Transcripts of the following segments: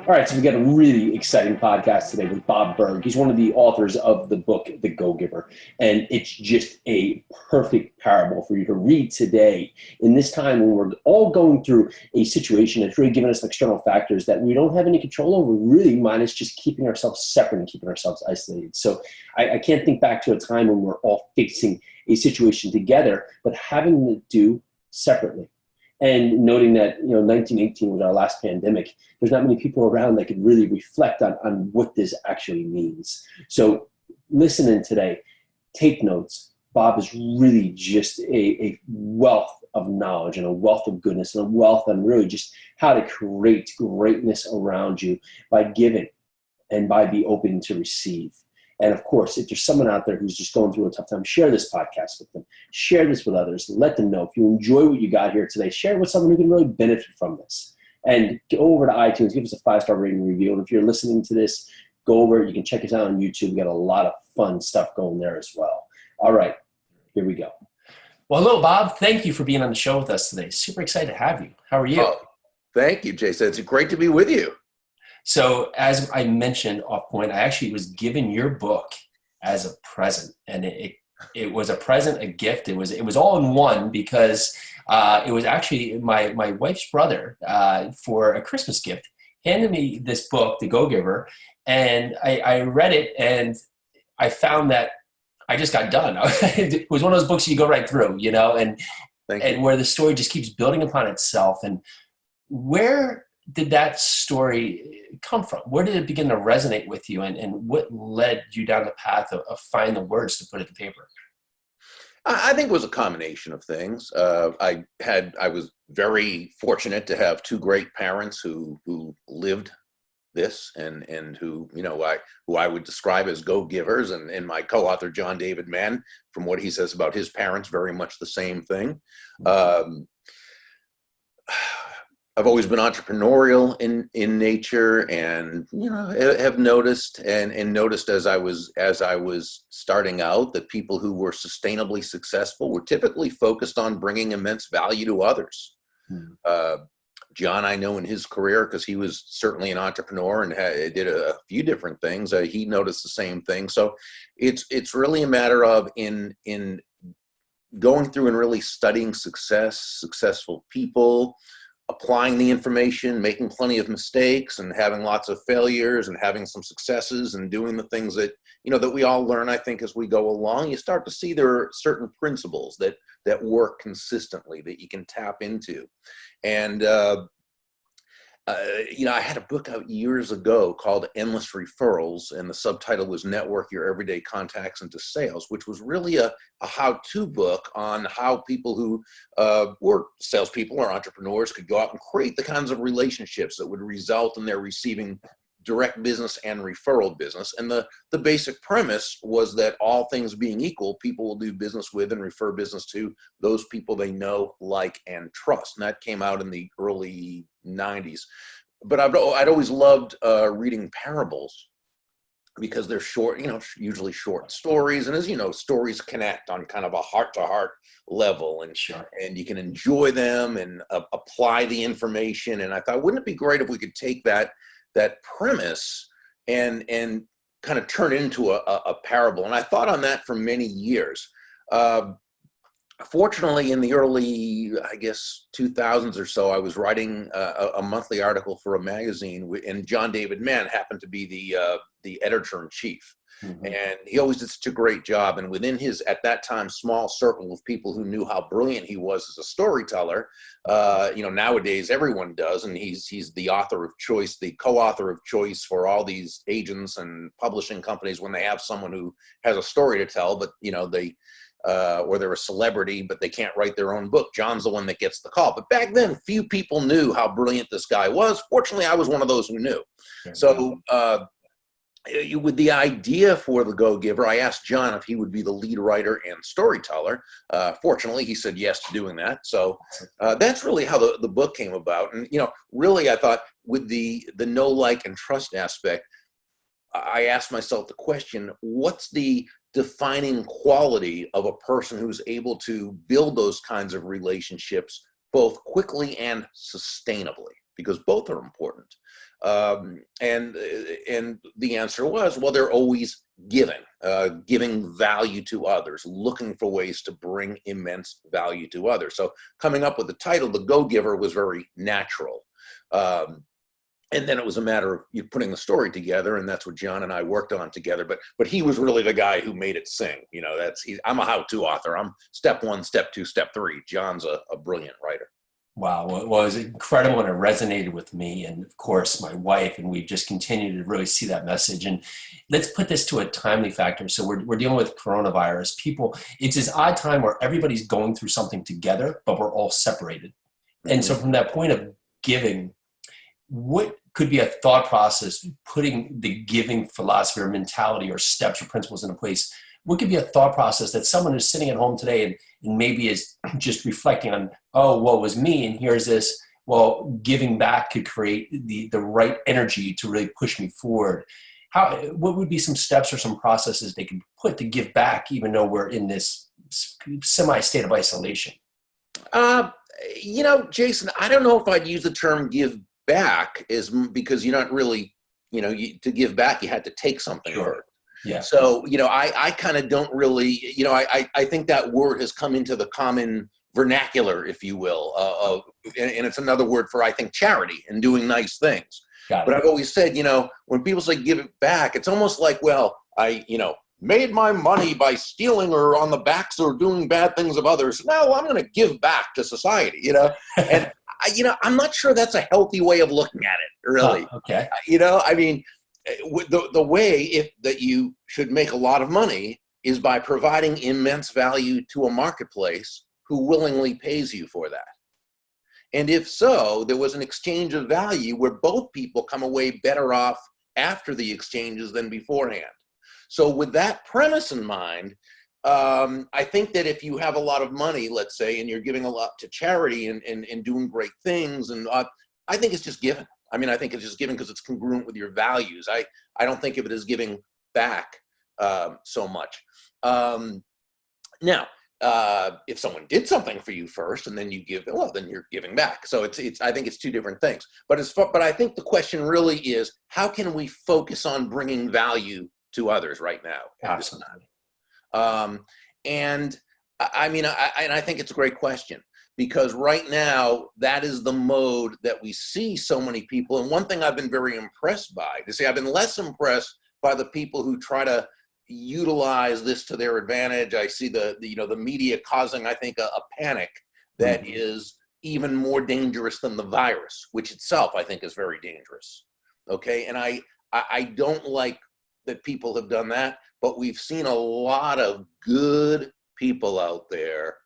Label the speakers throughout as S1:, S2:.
S1: All right, so we got a really exciting podcast today with Bob Burg. He's one of the authors of the book, The Go-Giver, and it's just a perfect parable for you to read today in this time when we're all going through a situation that's really given us external factors that we don't have any control over, really, minus just keeping ourselves separate and keeping ourselves isolated. So I can't think back to a time when we're all facing a situation together, but having to do separately. And noting that, 1918 was our last pandemic, there's not many people around that could really reflect on what this actually means. So listening today, take notes. Bob is really just a wealth of knowledge and a wealth of goodness and a wealth on really just how to create greatness around you by giving and by be open to receive. And of course, if there's someone out there who's just going through a tough time, share this podcast with them. Share this with others. Let them know. If you enjoy what you got here today, share it with someone who can really benefit from this. And go over to iTunes, give us a 5-star rating and review. And if you're listening to this, go over. You can check us out on YouTube. We got a lot of fun stuff going there as well. All right, here we go.
S2: Well, hello, Bob. Thank you for being on the show with us today. Super excited to have you. How are you?
S3: Oh, thank you, Jason. It's great to be with you.
S2: So as I mentioned off point, I actually was given your book as a present, and it was a present, a gift. It was all in one because it was actually my wife's brother for a Christmas gift handed me this book, The Go-Giver, and I read it and I found that I just got done. It was one of those books you go right through, and where the story just keeps building upon itself. And where did that story come from? Where did it begin to resonate with you, and what led you down the path of finding the words to put it to paper?
S3: I think it was a combination of things. I was very fortunate to have two great parents who lived this and who I would describe as go-givers, and my co-author John David Mann, from what he says about his parents, very much the same thing. I've always been entrepreneurial in nature, and have noticed and noticed as I was starting out that people who were sustainably successful were typically focused on bringing immense value to others. John, I know in his career, because he was certainly an entrepreneur and did a few different things, he noticed the same thing. So it's really a matter of in going through and really studying successful people, applying the information, making plenty of mistakes, and having lots of failures, and having some successes, and doing the things that that we all learn. I think as we go along, you start to see there are certain principles that work consistently that you can tap into. And I had a book out years ago called Endless Referrals, and the subtitle was Network Your Everyday Contacts into Sales, which was really a how-to book on how people who were salespeople or entrepreneurs could go out and create the kinds of relationships that would result in their receiving direct business and referral business. And the basic premise was that all things being equal, people will do business with and refer business to those people they know, like, and trust. And that came out in the early 90s. But I'd always loved reading parables because they're short, usually short stories. And as you know, stories connect on kind of a heart-to-heart level, and and you can enjoy them and apply the information. And I thought, wouldn't it be great if we could take that premise and kind of turn it into a parable? And I thought on that for many years. Fortunately, in the early, 2000s or so, I was writing a monthly article for a magazine, and John David Mann happened to be the editor-in-chief. Mm-hmm. And he always did such a great job. And within his, at that time, small circle of people who knew how brilliant he was as a storyteller, nowadays everyone does. And he's the author of choice, the co-author of choice for all these agents and publishing companies when they have someone who has a story to tell, but, or they're a celebrity, but they can't write their own book. John's the one that gets the call. But back then, few people knew how brilliant this guy was. Fortunately, I was one of those who knew. So, with the idea for The Go-Giver, I asked John if he would be the lead writer and storyteller. Fortunately, he said yes to doing that. So that's really how the book came about. And, really, I thought with the know, like, and trust aspect, I asked myself the question, what's the defining quality of a person who's able to build those kinds of relationships both quickly and sustainably? because both are important. And the answer was, well, they're always giving value to others, looking for ways to bring immense value to others. So coming up with the title, The Go-Giver, was very natural. And then it was a matter of you putting the story together, and that's what John and I worked on together. But he was really the guy who made it sing. You know, I'm a how-to author. I'm step 1, step 2, step 3. John's a brilliant writer.
S2: Wow, well, it was incredible, and it resonated with me and, of course, my wife, and we've just continued to really see that message. And let's put this to a timely factor. So we're dealing with coronavirus. People, it's this odd time where everybody's going through something together, but we're all separated. And so from that point of giving, what could be a thought process, putting the giving philosophy or mentality or steps or principles into place? What could be a thought process that someone who's sitting at home today and maybe is just reflecting on, oh, what was me? And here's this, well, giving back could create the right energy to really push me forward. What would be some steps or some processes they could put to give back, even though we're in this semi-state of isolation?
S3: You know, Jason, I don't know if I'd use the term give back, because you're not really, you know, to give back, you had to take something.
S2: Sure. Yeah.
S3: So, you know, I kind of don't really, you know, I think that word has come into the common vernacular, if you will, and it's another word for, I think, charity and doing nice things. But I've always said, you know, when people say give it back, it's almost like, well, I, you know, made my money by stealing or on the backs or doing bad things of others. No, I'm going to give back to society, you know, and you know, I'm not sure that's a healthy way of looking at it, really.
S2: Okay.
S3: You know, I mean, the way that you should make a lot of money is by providing immense value to a marketplace who willingly pays you for that. And if so, there was an exchange of value where both people come away better off after the exchanges than beforehand. So with that premise in mind, I think that if you have a lot of money, let's say, and you're giving a lot to charity and doing great things, and I think it's just giving. I mean, I think it's just giving because it's congruent with your values. I don't think of it as giving back so much. Now, if someone did something for you first and then you give, well, then you're giving back. So I think it's two different things. But I think the question really is, how can we focus on bringing value to others right now?
S2: Absolutely.
S3: And I mean, I think it's a great question, because right now that is the mode that we see so many people. And one thing I've been very impressed by, I've been less impressed by the people who try to utilize this to their advantage. I see the media causing, I think, a panic that is even more dangerous than the virus, which itself I think is very dangerous. Okay, and I don't like that people have done that, but we've seen a lot of good people out there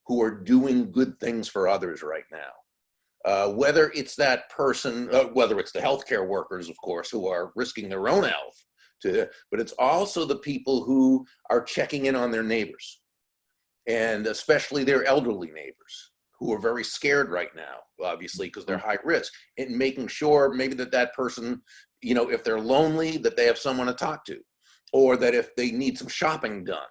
S3: who are doing good things for others right now. Whether it's that person, whether it's the healthcare workers, of course, who are risking their own health, but it's also the people who are checking in on their neighbors, and especially their elderly neighbors, who are very scared right now, obviously, because they're high risk, and making sure maybe that person, you know, if they're lonely, that they have someone to talk to, or that if they need some shopping done,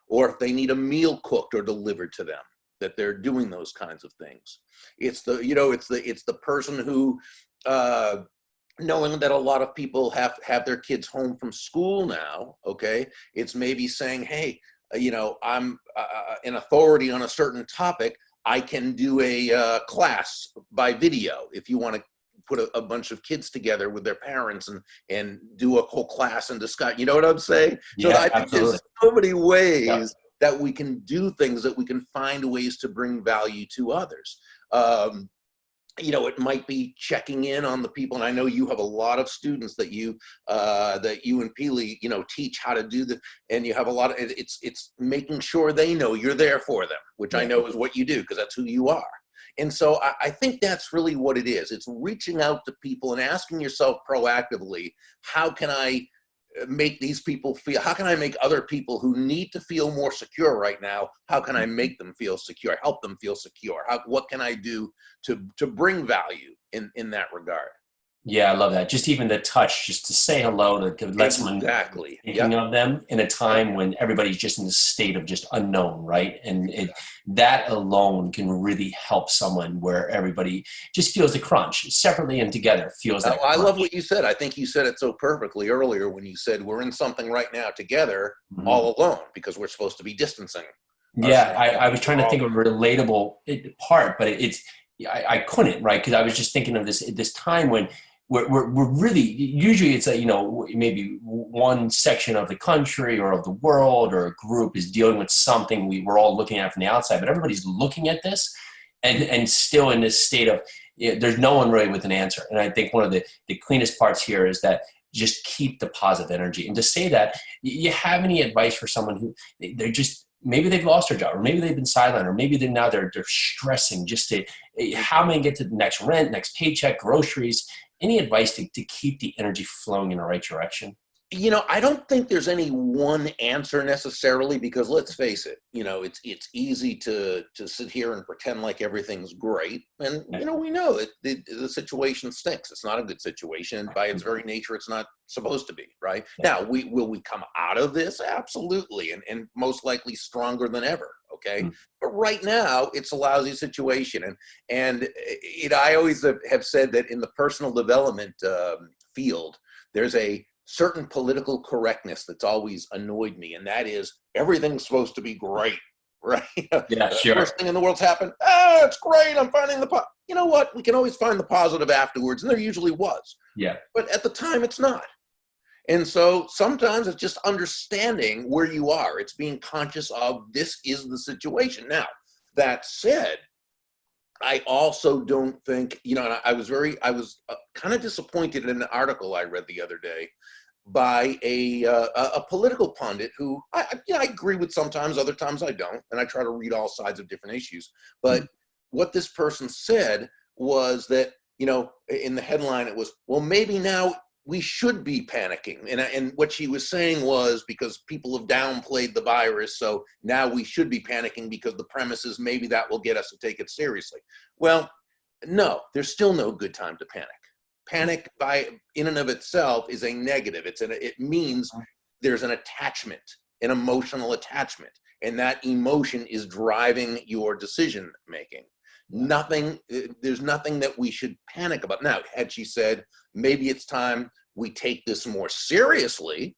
S3: or if they need a meal cooked or delivered to them, that they're doing those kinds of things. It's the person who, knowing that a lot of people have their kids home from school now, okay, it's maybe saying, hey, you know, I'm an authority on a certain topic. I can do a class by video if you want to put a bunch of kids together with their parents and do a whole class and discuss. You know what I'm saying?
S2: Yeah,
S3: so I think
S2: absolutely.
S3: there's so many ways that we can do things, that we can find ways to bring value to others. You know, it might be checking in on the people, and I know you have a lot of students that you and Peely, you know, teach how to do and you have a lot of, it's making sure they know you're there for them, which I know is what you do, because that's who you are. And so I think that's really what it is. It's reaching out to people and asking yourself proactively, how can I make these people feel, how can I make other people who need to feel more secure right now, how can I make them feel secure, help them feel secure? What can I do to bring value in that regard?
S2: Yeah, I love that. Just even the touch, just to say hello, to let someone
S3: Exactly.
S2: thinking of them in a time when everybody's just in a state of just unknown, right? And that alone can really help someone where everybody just feels the crunch separately and together, feels that
S3: I love
S2: crunch.
S3: what you said. I think you said it so perfectly earlier when you said we're in something right now together,
S2: Mhm.
S3: all alone, because we're supposed to be distancing
S2: Yeah,
S3: ourselves.
S2: I was trying to think of a relatable part, but I couldn't, right? Because I was just thinking of this time when we're really, usually it's maybe one section of the country or of the world or a group is dealing with something we're all looking at from the outside, but everybody's looking at this and still in this state of, there's no one really with an answer. And I think one of the cleanest parts here is that just keep the positive energy. And to say that, you have any advice for someone who they're just, maybe they've lost their job, or maybe they've been silent, or maybe they're stressing just to, how am I going to get to the next rent, next paycheck, groceries? Any advice to keep the energy flowing in the right direction?
S3: I don't think there's any one answer necessarily, because let's face it, it's easy to sit here and pretend like everything's great, and we know that the situation stinks. It's not a good situation. By its very nature, it's not supposed to be, right? Now, will we come out of this? Absolutely, and most likely stronger than ever. Okay, but right now it's a lousy situation, and I always have said that in the personal development field, there's a certain political correctness that's always annoyed me, and that is everything's supposed to be great, right?
S2: Yeah,
S3: The
S2: sure.
S3: worst thing in the world's happened. Oh, it's great. I'm finding you know what? We can always find the positive afterwards, and there usually was.
S2: Yeah.
S3: But at the time, it's not. And so sometimes it's just understanding where you are. It's being conscious of this is the situation. Now, that said, I also don't think, and I was kind of disappointed in an article I read the other day by a political pundit who I agree with sometimes, other times I don't, and I try to read all sides of different issues. But what this person said was that, in the headline it was, well, maybe now we should be panicking. And what she was saying was, because people have downplayed the virus, so now we should be panicking, because the premise is maybe that will get us to take it seriously. Well, no, there's still no good time to panic. Panic in and of itself is a negative. It means there's an attachment, an emotional attachment, and that emotion is driving your decision making. There's nothing that we should panic about. Now, had she said, maybe it's time we take this more seriously,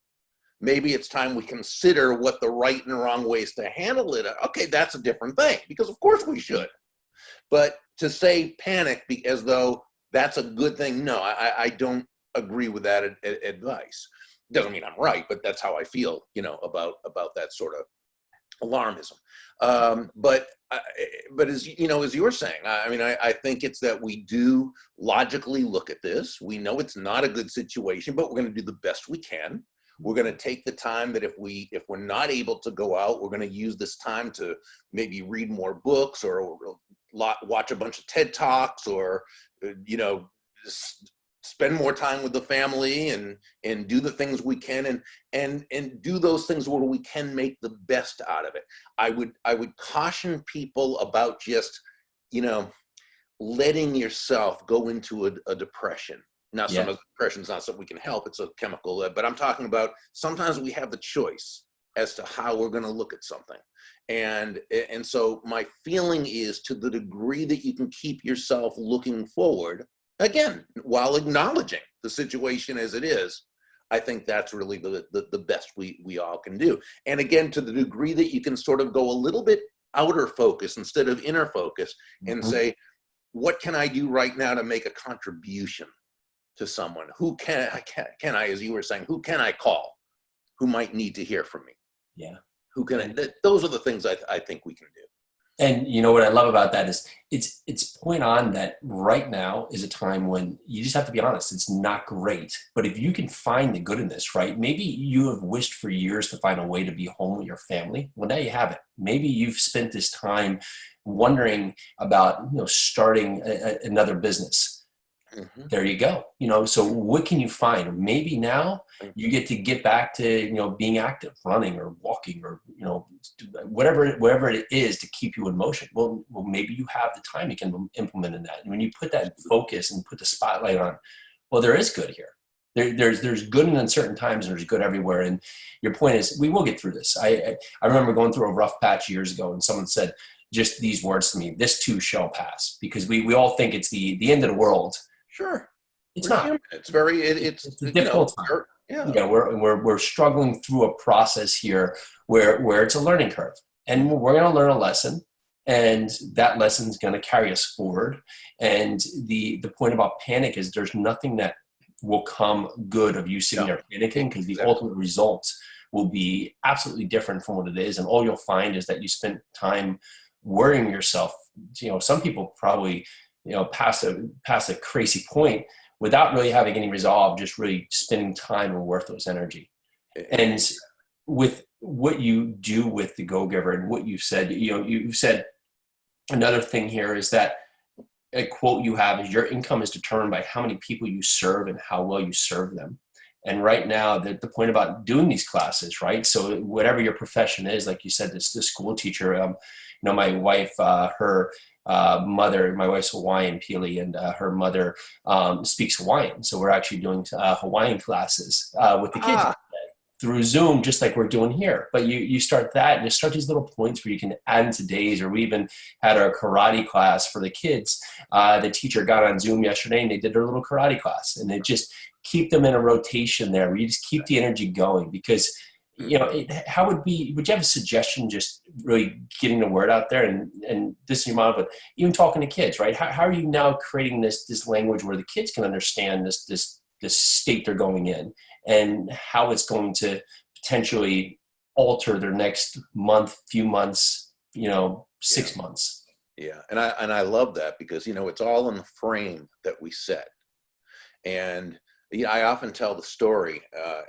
S3: maybe it's time we consider what the right and wrong ways to handle it. Okay, that's a different thing, because of course we should. But to say panic as though that's a good thing, no, I don't agree with that advice. Doesn't mean I'm right, but that's how I feel, about that sort of alarmism. But as as you're saying, I think it's that we do logically look at this. We know it's not a good situation, but we're going to do the best we can. We're going to take the time that if we're not able to go out, we're going to use this time to maybe read more books, or watch a bunch of TED Talks, or spend more time with the family, and do the things we can, and do those things where we can make the best out of it. I would caution people about just letting yourself go into a depression. Now, some of the depression is not something we can help. It's a chemical, but I'm talking about sometimes we have the choice as to how we're going to look at something. And so my feeling is, to the degree that you can keep yourself looking forward, again, while acknowledging the situation as it is, I think that's really the best we all can do. And again, to the degree that you can sort of go a little bit outer focus instead of inner focus, and say, what can I do right now to make a contribution to someone? Who can I, as you were saying, who can I call who might need to hear from me?
S2: Yeah.
S3: Those are the things I think we can do.
S2: And what I love about that is it's point on that right now is a time when you just have to be honest. It's not great, but if you can find the good in this, right? Maybe you have wished for years to find a way to be home with your family. Well, now you have it. Maybe you've spent this time wondering about starting another business. There you go. So what can you find? Maybe now you get back to, being active, running or walking, or, whatever it is to keep you in motion. Well, maybe you have the time you can implement in that. And when you put that focus and put the spotlight on, well, there is good here. There's good in uncertain times, and there's good everywhere. And your point is, we will get through this. I remember going through a rough patch years ago, and someone said just these words to me: "This too shall pass." Because we all think it's the end of the world.
S3: Sure,
S2: It's not.
S3: human. It's very it's
S2: a difficult time.
S3: Yeah,
S2: we're struggling through a process here where it's a learning curve, and we're going to learn a lesson, and that lesson is going to carry us forward. And the point about panic is there's nothing that will come good of you sitting there panicking, because the ultimate results will be absolutely different from what it is. And all you'll find is that you spent time worrying yourself. Some people probably, past a crazy point without really having any resolve, just really spending time and worthless energy. And with what you do with the Go-Giver and what you've said, you've said another thing here is that a quote you have is, your income is determined by how many people you serve and how well you serve them. And right now, the point about doing these classes, right? So whatever your profession is, like you said, this school teacher, my wife, her mother, my wife's Hawaiian, Pili, and her mother speaks Hawaiian. So we're actually doing Hawaiian classes with the kids through Zoom, just like we're doing here. But you start that, and you start these little points where you can add into days. Or we even had our karate class for the kids. The teacher got on Zoom yesterday, and they did their little karate class, and they just keep them in a rotation there where you just keep the energy going. Because would you have a suggestion, just really getting the word out there, and this is your mom, but even talking to kids, right? How are you now creating this language where the kids can understand this state they're going in, and how it's going to potentially alter their next month, few months, 6 months?
S3: Yeah, and I love that, because it's all in the frame that we set. And I often tell the story,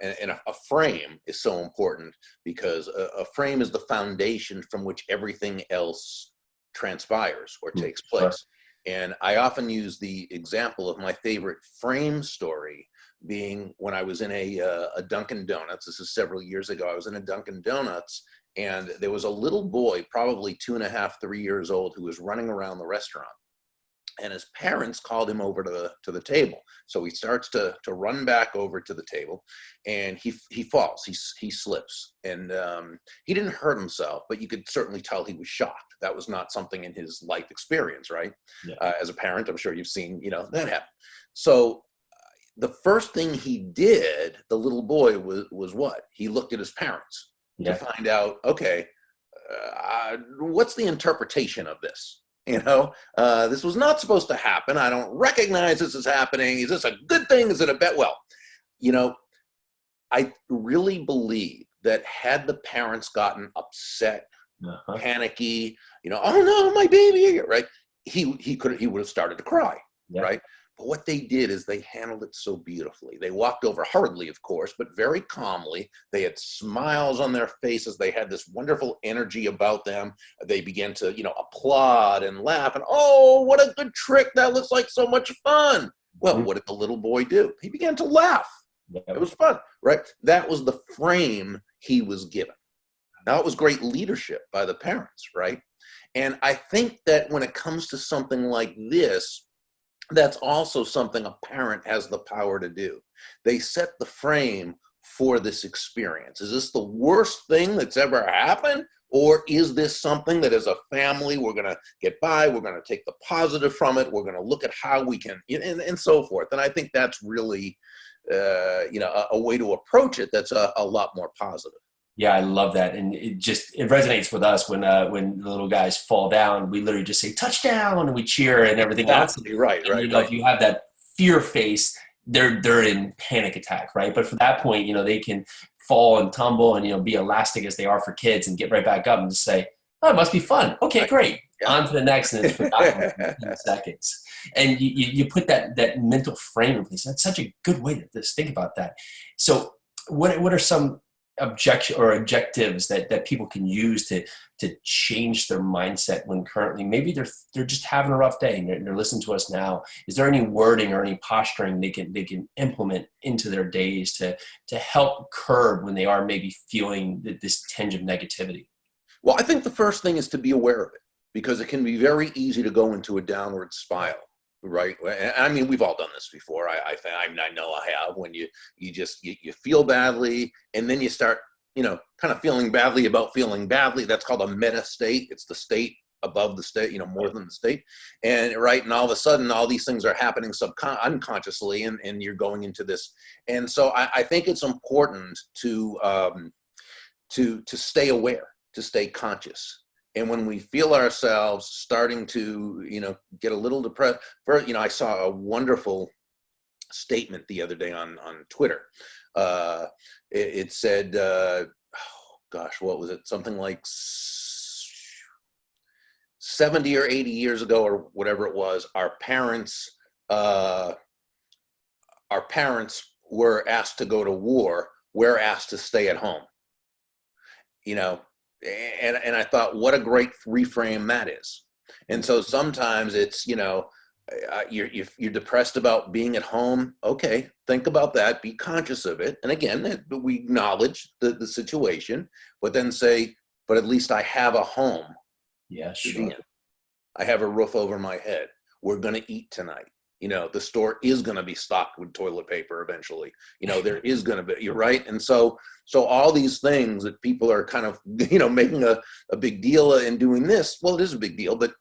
S3: and a frame is so important, because a frame is the foundation from which everything else transpires or takes place. Sure. And I often use the example of my favorite frame story being when I was in a Dunkin' Donuts. This is several years ago. I was in a Dunkin' Donuts, and there was a little boy, probably 2.5, 3 years old, who was running around the restaurant. And his parents called him over to the table. So he starts to run back over to the table, and he falls. He slips, and he didn't hurt himself, but you could certainly tell he was shocked. That was not something in his life experience, right? Yeah. As a parent, I'm sure you've seen that happen. So the first thing he did, the little boy, was what? He looked at his parents to find out, okay, what's the interpretation of this? This was not supposed to happen. I don't recognize this is happening. Is this a good thing? Is it a bad? Well, I really believe that had the parents gotten upset, panicky, oh no, my baby, right? He would have started to cry, right? But what they did is they handled it so beautifully. They walked over hurriedly, of course, but very calmly. They had smiles on their faces. They had this wonderful energy about them. They began to, applaud and laugh. And, oh, what a good trick. That looks like so much fun. Well, what did the little boy do? He began to laugh. It was fun, right? That was the frame he was given. Now, it was great leadership by the parents, right? And I think that when it comes to something like this, that's also something a parent has the power to do. They set the frame for this experience. Is this the worst thing that's ever happened? Or is this something that as a family, we're going to get by, we're going to take the positive from it, we're going to look at how we can, and so forth. And I think that's really, a way to approach it that's a lot more positive.
S2: Yeah, I love that. And it resonates with us when the little guys fall down. We literally just say touchdown, and we cheer and everything else.
S3: Right.
S2: If you have that fear face, they're in panic attack, right? But for that point, they can fall and tumble and be elastic as they are for kids, and get right back up and just say, oh, it must be fun. Okay, great. Yeah. On to the next, and it's forgotten in 10 seconds. And you put that mental frame in place. That's such a good way to just think about that. So what are some objectives that people can use to change their mindset when currently maybe they're just having a rough day and they're listening to us now? Is there any wording or any posturing they can implement into their days to help curb when they are maybe feeling this tinge of negativity?
S3: Well, I think the first thing is to be aware of it, because it can be very easy to go into a downward spiral, right? And I mean, we've all done this before. I think, I know I have, when you feel badly, and then you start, kind of feeling badly about feeling badly. That's called a meta state. It's the state above the state, more than the state. And right. And all of a sudden, all these things are happening unconsciously, and you're going into this. And so I think it's important to stay aware, to stay conscious. And when we feel ourselves starting to, get a little depressed, I saw a wonderful statement the other day on Twitter. It said, oh gosh, what was it? Something like 70 or 80 years ago, or whatever it was, our parents were asked to go to war. We're asked to stay at home. And I thought, what a great reframe that is. And so sometimes it's, you're depressed about being at home. Okay, think about that. Be conscious of it. And again, we acknowledge the situation, but then say, but at least I have a home.
S2: Yeah, sure.
S3: I have a roof over my head. We're going to eat tonight. The store is going to be stocked with toilet paper eventually. There is going to be, you're right. And so all these things that people are kind of, making a big deal and doing this, well, it is a big deal, but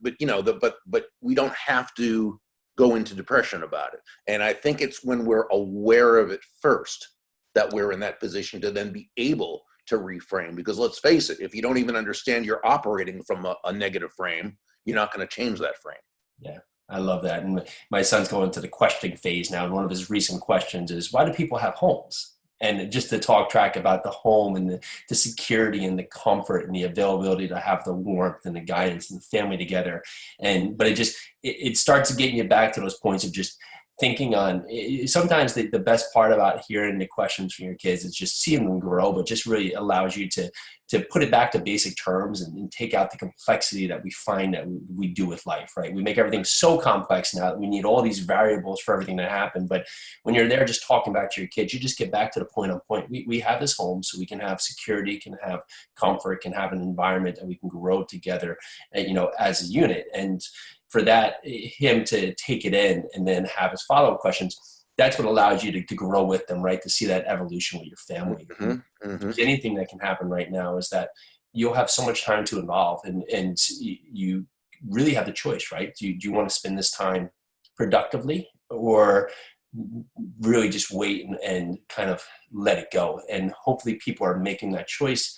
S3: we don't have to go into depression about it. And I think it's when we're aware of it first that we're in that position to then be able to reframe. Because let's face it, if you don't even understand you're operating from a negative frame, you're not going to change that frame.
S2: Yeah. I love that. And my son's going to the questioning phase now. And one of his recent questions is, why do people have homes? And just to talk track about the home and the security and the comfort and the availability to have the warmth and the guidance and the family together. But it starts getting you back to those points of just thinking on, sometimes the best part about hearing the questions from your kids is just seeing them grow, but just really allows you to put it back to basic terms and take out the complexity that we find that we do with life, right? We make everything so complex now that we need all these variables for everything to happen. But when you're there just talking back to your kids, you just get back to the point on point. We have this home so we can have security, can have comfort, can have an environment that we can grow together, as a unit. And for that, him to take it in and then have his follow-up questions, that's what allows you to grow with them, right? To see that evolution with your family.
S3: Mm-hmm. Mm-hmm.
S2: Anything that can happen right now is that you'll have so much time to involve, and you really have the choice, right? Do you want to spend this time productively, or really just wait and kind of let it go? And hopefully people are making that choice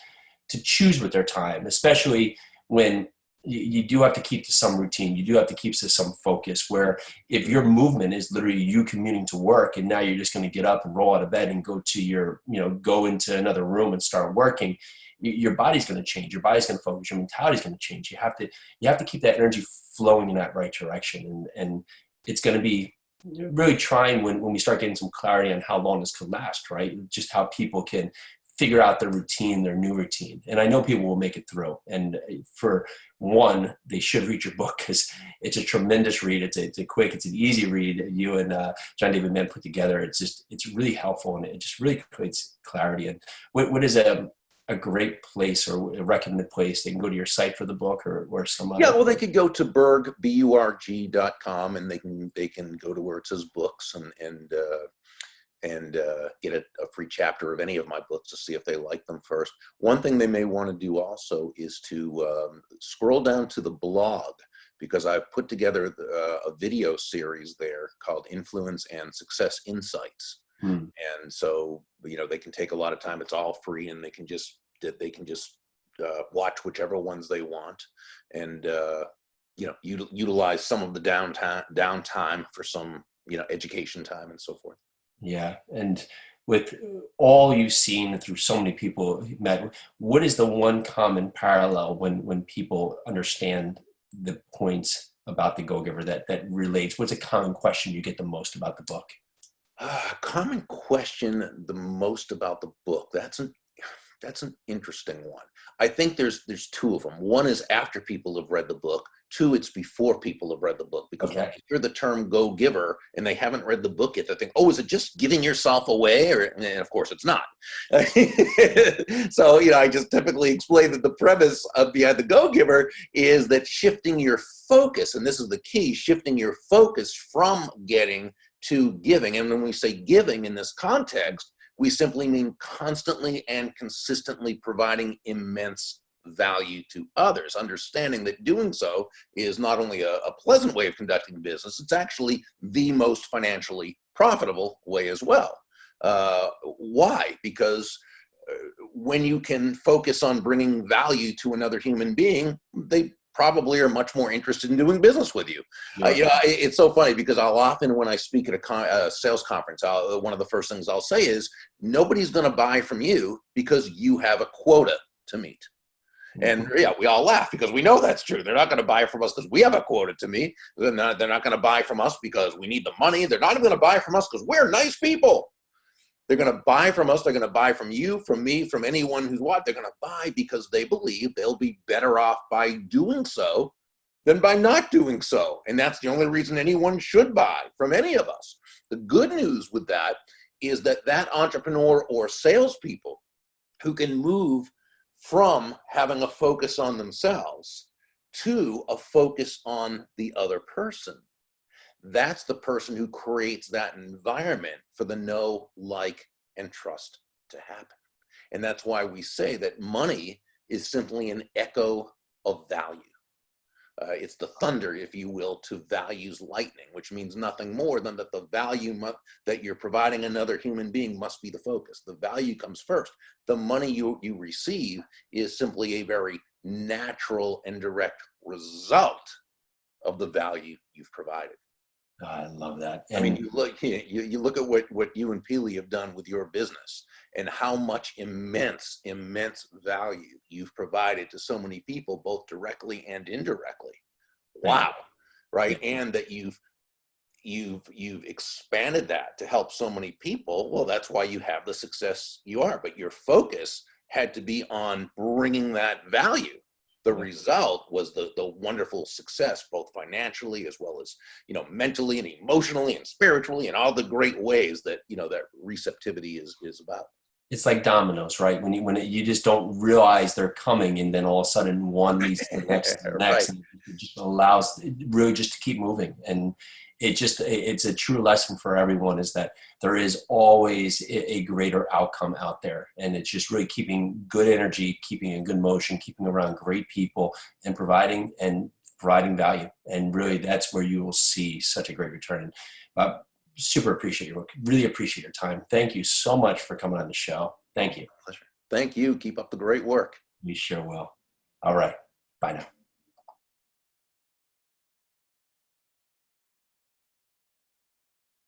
S2: to choose with their time, especially when you do have to keep to some routine. You do have to keep to some focus, where if your movement is literally you commuting to work and now you're just going to get up and roll out of bed and go to go into another room and start working, your body's going to change. Your body's going to focus. Your mentality's going to change. You have to keep that energy flowing in that right direction. And it's going to be really trying when we start getting some clarity on how long this could last, right? Just how people can figure out their routine, their new routine. And I know people will make it through. And for one, they should read your book, because it's a tremendous read. It's an easy read. You and John David Mann put together. It's really helpful, and it just really creates clarity. And what is a great place or a recommended place? They can go to your site for the book, or some other.
S3: Yeah, well, they could go to Burg, BURG.com, and they can go to where it says books and get a free chapter of any of my books to see if they like them first. One thing they may want to do also is to scroll down to the blog, because I've put together a video series there called Influence and Success Insights. And so, they can take a lot of time. It's all free, and they can just watch whichever ones they want, and utilize some of the downtime for some education time and so forth.
S2: Yeah. And with all you've seen through so many people you've met, what is the one common parallel when people understand the points about the Go-Giver that relates? What's a common question you get the most about the book?
S3: Common question the most about the book. That's an interesting one. I think there's two of them. One is after people have read the book, Two, it's before people have read the book, because when you hear the term go giver and they haven't read the book yet, they think, oh, is it just giving yourself away? And of course it's not. So, I just typically explain that the premise behind the go giver is that shifting your focus, and this is the key, shifting your focus from getting to giving. And when we say giving in this context, we simply mean constantly and consistently providing immense value to others, understanding that doing so is not only a pleasant way of conducting business, it's actually the most financially profitable way as well. Why? Because when you can focus on bringing value to another human being, they probably are much more interested in doing business with you. It's so funny because I'll often, when I speak at a sales conference, one of the first things I'll say is, nobody's going to buy from you because you have a quota to meet. And we all laugh because we know that's true. They're not going to buy from us because we have a quota to meet. They're not going to buy from us because we need the money. They're not even going to buy from us because we're nice people. They're going to buy from us. They're going to buy from you, from me, from anyone who's what. They're going to buy because they believe they'll be better off by doing so than by not doing so. And that's the only reason anyone should buy from any of us. The good news with that is that entrepreneur or salespeople who can move from having a focus on themselves to a focus on the other person, that's the person who creates that environment for the know, like, and trust to happen. And that's why we say that money is simply an echo of value. It's the thunder, if you will, to value's lightning, which means nothing more than that the value that you're providing another human being must be the focus. The value comes first. The money you receive is simply a very natural and direct result of the value you've provided.
S2: I love that.
S3: And I mean, you look at what you and Peely have done with your business and how much immense value you've provided to so many people, both directly and indirectly. Wow. Right. And that you've expanded that to help so many people. Well, that's why you have the success you are, but your focus had to be on bringing that value. The result was the wonderful success, both financially as well as, mentally and emotionally and spiritually, and all the great ways that, that receptivity is about.
S2: It's like dominoes, right? When you just don't realize they're coming, and then all of a sudden one leads to the next, and the next, and it just allows it really just to keep moving. And it's a true lesson for everyone, is that there is always a greater outcome out there. And it's just really keeping good energy, keeping in good motion, keeping around great people, and providing value. And really that's where you will see such a great return. Super appreciate your work. Really appreciate your time. Thank you so much for coming on the show. Thank you.
S3: Pleasure. Thank you. Keep up the great work.
S2: We sure will. All right. Bye now.